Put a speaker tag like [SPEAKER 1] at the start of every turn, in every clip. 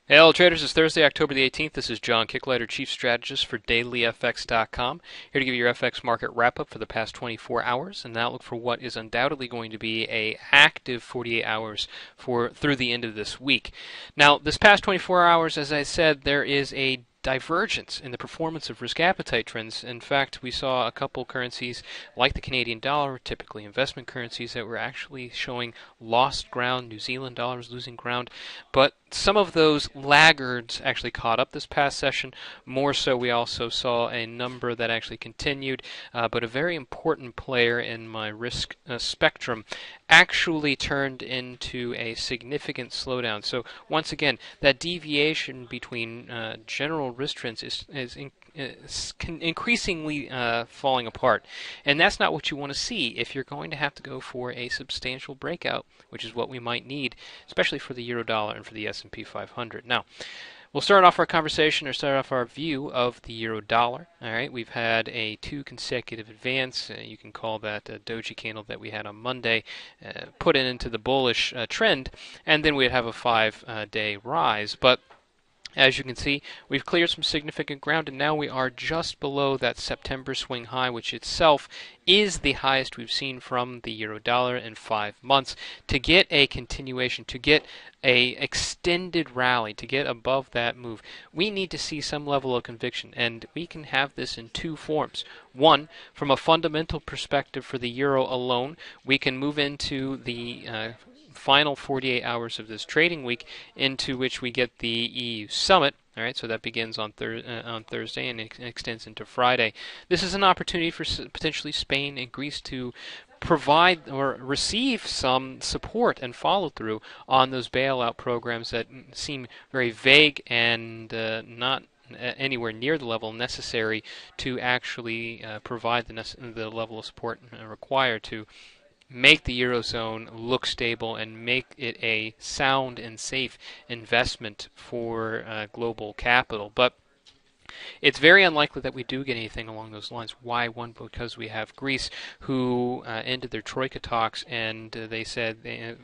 [SPEAKER 1] Hey, hello traders, it's Thursday, October the 18th. This is John Kicklighter, Chief Strategist for DailyFX.com, here to give you your FX market wrap-up for the past 24 hours and an outlook for what is undoubtedly going to be a active 48 hours through the end of this week. Now, this past 24 hours, as I said, there is a divergence in the performance of risk appetite trends. In fact, we saw a couple currencies like the Canadian dollar, typically investment currencies, that were actually showing lost ground. New Zealand dollars losing ground, but some of those laggards actually caught up this past session. More so, we also saw a number that actually continued, but a very important player in my risk spectrum actually turned into a significant slowdown. So once again, that deviation between general risk trends is increasingly falling apart. And that's not what you want to see if you're going to have to go for a substantial breakout, which is what we might need, especially for the euro dollar and for the S&P 500. Now, we'll start off our conversation or start off our view of the euro dollar. All right, we've had a two consecutive advance. You can call that a doji candle that we had on Monday, put it into the bullish trend, and then we'd have a 5-day rise. But as you can see, we've cleared some significant ground, and now we are just below that September swing high, which itself is the highest we've seen from the euro dollar in 5 months. To get a continuation, to get a extended rally, to get above that move, we need to see some level of conviction, and we can have this in two forms. One, from a fundamental perspective for the euro alone, we can move into the final 48 hours of this trading week, into which we get the EU summit. All right, so that begins on Thursday and extends into Friday. This is an opportunity for potentially Spain and Greece to provide or receive some support and follow through on those bailout programs that seem very vague and not anywhere near the level necessary to actually provide the level of support required to make the Eurozone look stable and make it a sound and safe investment for global capital. But it's very unlikely that we do get anything along those lines. Why? One, because we have Greece, who ended their Troika talks, and they said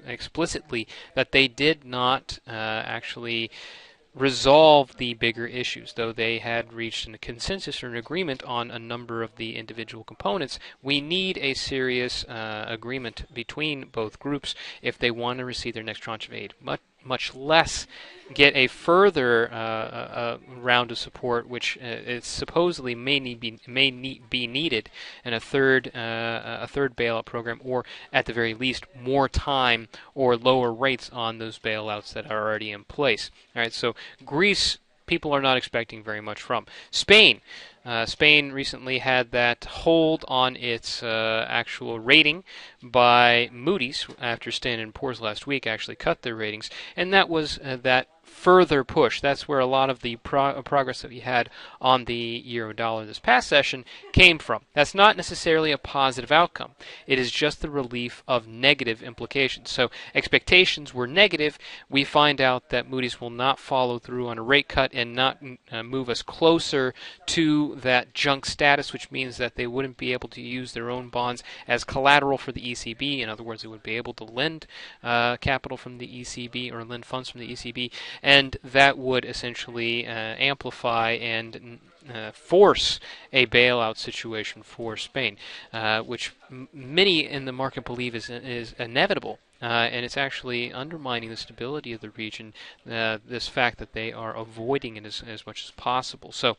[SPEAKER 1] explicitly that they did not actually resolve the bigger issues. Though they had reached a consensus or an agreement on a number of the individual components, we need a serious agreement between both groups if they want to receive their next tranche of aid. Much less get a further round of support, which is supposedly may be needed, and a third bailout program, or at the very least more time or lower rates on those bailouts that are already in place. All right, so Greece, people are not expecting very much from. Spain. Spain recently had that hold on its actual rating by Moody's after Standard & Poor's last week actually cut their ratings, and that was that further push. That's where a lot of the progress that we had on the euro dollar this past session came from. That's not necessarily a positive outcome. It is just the relief of negative implications. So expectations were negative. We find out that Moody's will not follow through on a rate cut and not move us closer to that junk status, which means that they wouldn't be able to use their own bonds as collateral for the ECB. In other words, they would be able to lend capital from the ECB or lend funds from the ECB, and that would essentially amplify and force a bailout situation for Spain, which many in the market believe is inevitable. And it's actually undermining the stability of the region, this fact that they are avoiding it as much as possible. So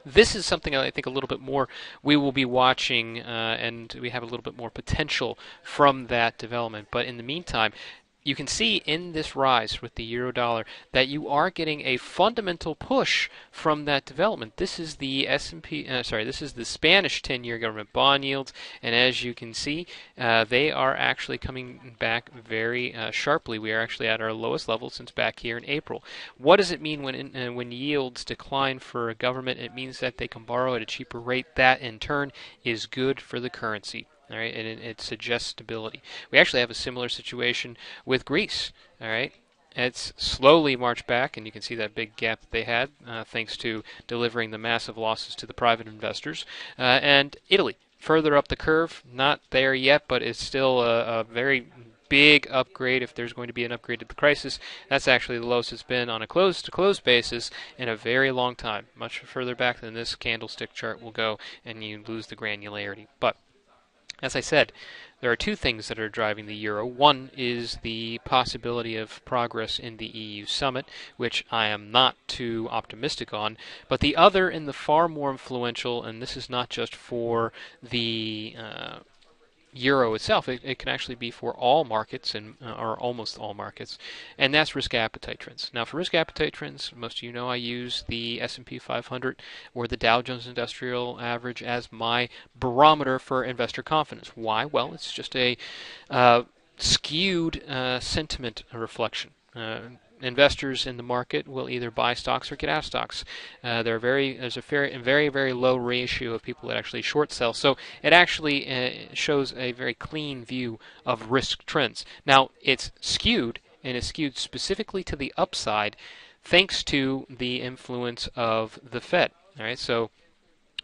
[SPEAKER 1] this is something I think a little bit more we will be watching, and we have a little bit more potential from that development. But in the meantime, you can see in this rise with the euro dollar that you are getting a fundamental push from that development. This is the this is the Spanish 10-year government bond yields, and as you can see, they are actually coming back very sharply. We are actually at our lowest level since back here in April. What does it mean when yields decline for a government? It means that they can borrow at a cheaper rate. That in turn is good for the currency. All right, and it suggests stability. We actually have a similar situation with Greece. All right, it's slowly marched back, and you can see that big gap that they had, thanks to delivering the massive losses to the private investors. And Italy, further up the curve, not there yet, but it's still a very big upgrade, if there's going to be an upgrade to the crisis, that's actually the lowest it's been on a close-to-close basis in a very long time. Much further back than this candlestick chart will go, and you lose the granularity. But as I said, there are two things that are driving the euro. One is the possibility of progress in the EU summit, which I am not too optimistic on. But the other, and the far more influential, and this is not just for the euro itself, it can actually be for all markets, and or almost all markets, and that's risk appetite trends. Now, for risk appetite trends, most of you know I use the S&P 500 or the Dow Jones Industrial Average as my barometer for investor confidence. Why? Well, it's just a skewed sentiment investors in the market will either buy stocks or get out of stocks. There's a very low ratio of people that actually short sell. So it actually shows a very clean view of risk trends. Now, it's skewed, and it's skewed specifically to the upside thanks to the influence of the Fed. All right, so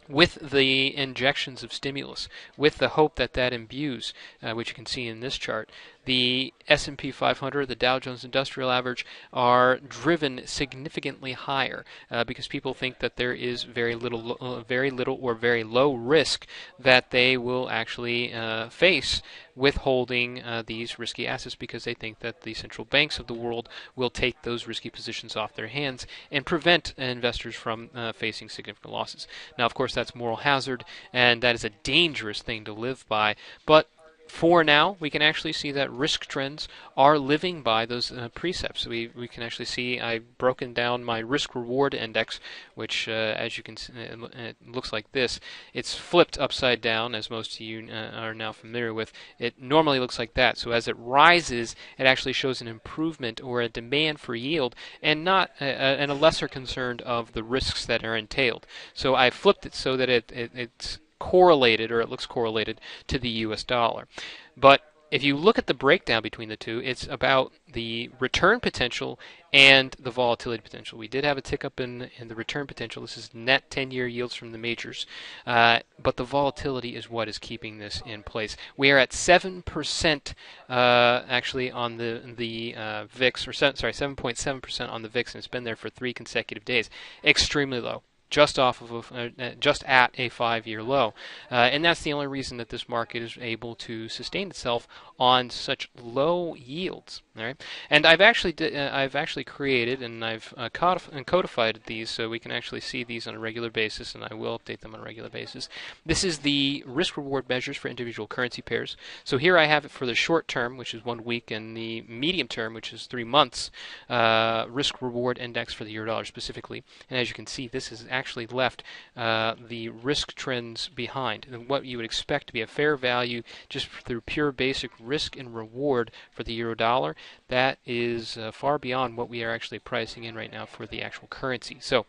[SPEAKER 1] with the injections of stimulus, with the hope that that imbues, which you can see in this chart, the S&P 500, the Dow Jones Industrial Average, are driven significantly higher because people think that there is very little or very low risk that they will actually face with holding these risky assets, because they think that the central banks of the world will take those risky positions off their hands and prevent investors from facing significant losses. Now, of course, that's moral hazard, and that is a dangerous thing to live by, but for now, we can actually see that risk trends are living by those precepts. We can actually see I've broken down my risk-reward index, which, as you can see, it looks like this. It's flipped upside down, as most of you are now familiar with. It normally looks like that. So as it rises, it actually shows an improvement or a demand for yield, and not and a lesser concern of the risks that are entailed. So I flipped it so that it's correlated, or it looks correlated, to the US dollar. But if you look at the breakdown between the two, it's about the return potential and the volatility potential. We did have a tick up in the return potential. This is net 10-year yields from the majors. But the volatility is what is keeping this in place. We are at 7% actually on the VIX, or 7.7% on the VIX, and it's been there for 3 consecutive days. Extremely low. Just at a 5-year low, and that's the only reason that this market is able to sustain itself on such low yields. All right, and I've actually created, and I've codified these so we can actually see these on a regular basis, and I will update them on a regular basis. This is the risk-reward measures for individual currency pairs. So here I have it for the short term, which is 1 week, and the medium term, which is 3 months, risk-reward index for the euro-dollar specifically. And as you can see, this is actually left the risk trends behind, and what you would expect to be a fair value just through pure basic risk and reward for the euro dollar. That is far beyond what we are actually pricing in right now for the actual currency. So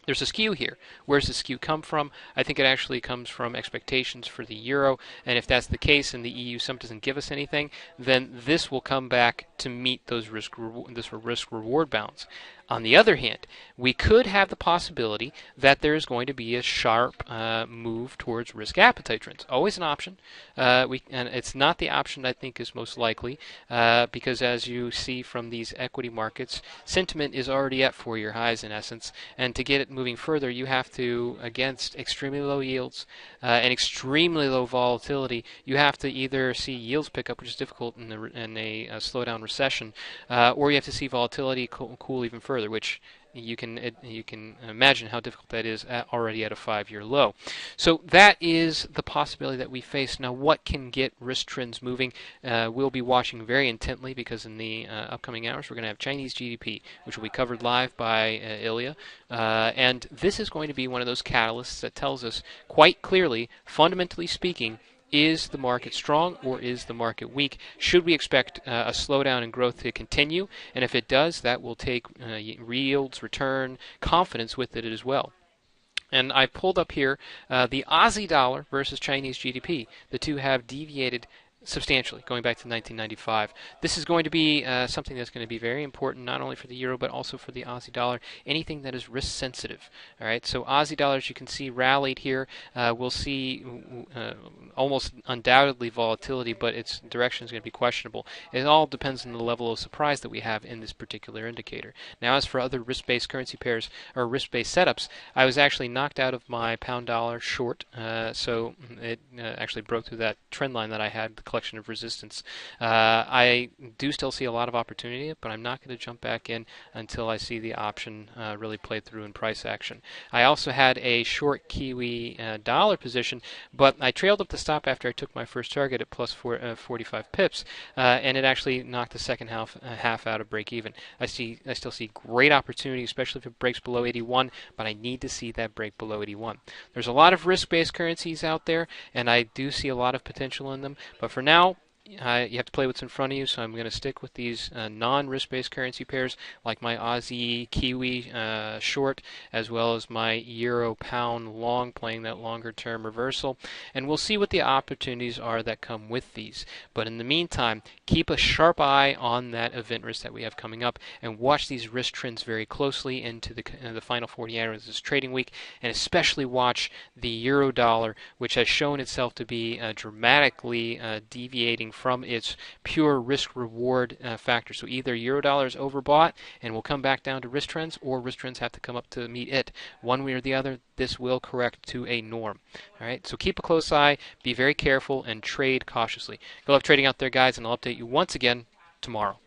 [SPEAKER 1] there's a skew here. Where's the skew come from? I think it actually comes from expectations for the euro, and if that's the case and the EU summit doesn't give us anything, then this will come back to meet those risk-reward balance. On the other hand, we could have the possibility that there is going to be a sharp move towards risk appetite trends. Always an option, and it's not the option I think is most likely, because as you see from these equity markets, sentiment is already at 4-year highs in essence, and to get it moving further, you have to, against extremely low yields and extremely low volatility, you have to either see yields pick up, which is difficult in a slowdown recession, or you have to see volatility cool even further, which you can imagine how difficult that is already at a 5-year low. So that is the possibility that we face. Now, what can get risk trends moving? We'll be watching very intently, because in the upcoming hours we're going to have Chinese GDP, which will be covered live by Ilya, and this is going to be one of those catalysts that tells us quite clearly, fundamentally speaking, is the market strong or is the market weak? Should we expect a slowdown in growth to continue? And if it does, that will take yields, return, confidence with it as well. And I pulled up here the Aussie dollar versus Chinese GDP. The two have deviated substantially, going back to 1995. This is going to be something that's going to be very important, not only for the euro but also for the Aussie dollar. Anything that is risk sensitive. All right, so Aussie dollar, as you can see, rallied here. We'll see almost undoubtedly volatility, but its direction is going to be questionable. It all depends on the level of surprise that we have in this particular indicator. Now, as for other risk-based currency pairs or risk-based setups, I was actually knocked out of my pound dollar short, so it actually broke through that trend line that I had, the collection of resistance. I do still see a lot of opportunity, but I'm not going to jump back in until I see the option really play through in price action. I also had a short Kiwi dollar position, but I trailed up the stop after I took my first target at plus 45 pips, and it actually knocked the second half out of break even. I still see great opportunity, especially if it breaks below 81, but I need to see that break below 81. There's a lot of risk-based currencies out there, and I do see a lot of potential in them, but for now, you have to play what's in front of you, so I'm going to stick with these non-risk-based currency pairs like my Aussie Kiwi short, as well as my Euro Pound long, playing that longer-term reversal. And we'll see what the opportunities are that come with these. But in the meantime, keep a sharp eye on that event risk that we have coming up, and watch these risk trends very closely into the final 40 hours of this trading week, and especially watch the Euro Dollar, which has shown itself to be dramatically deviating from its pure risk-reward factor. So either Eurodollar is overbought and will come back down to risk trends, or risk trends have to come up to meet it. One way or the other, this will correct to a norm. All right, so keep a close eye, be very careful, and trade cautiously. Good luck trading out there, guys, and I'll update you once again tomorrow.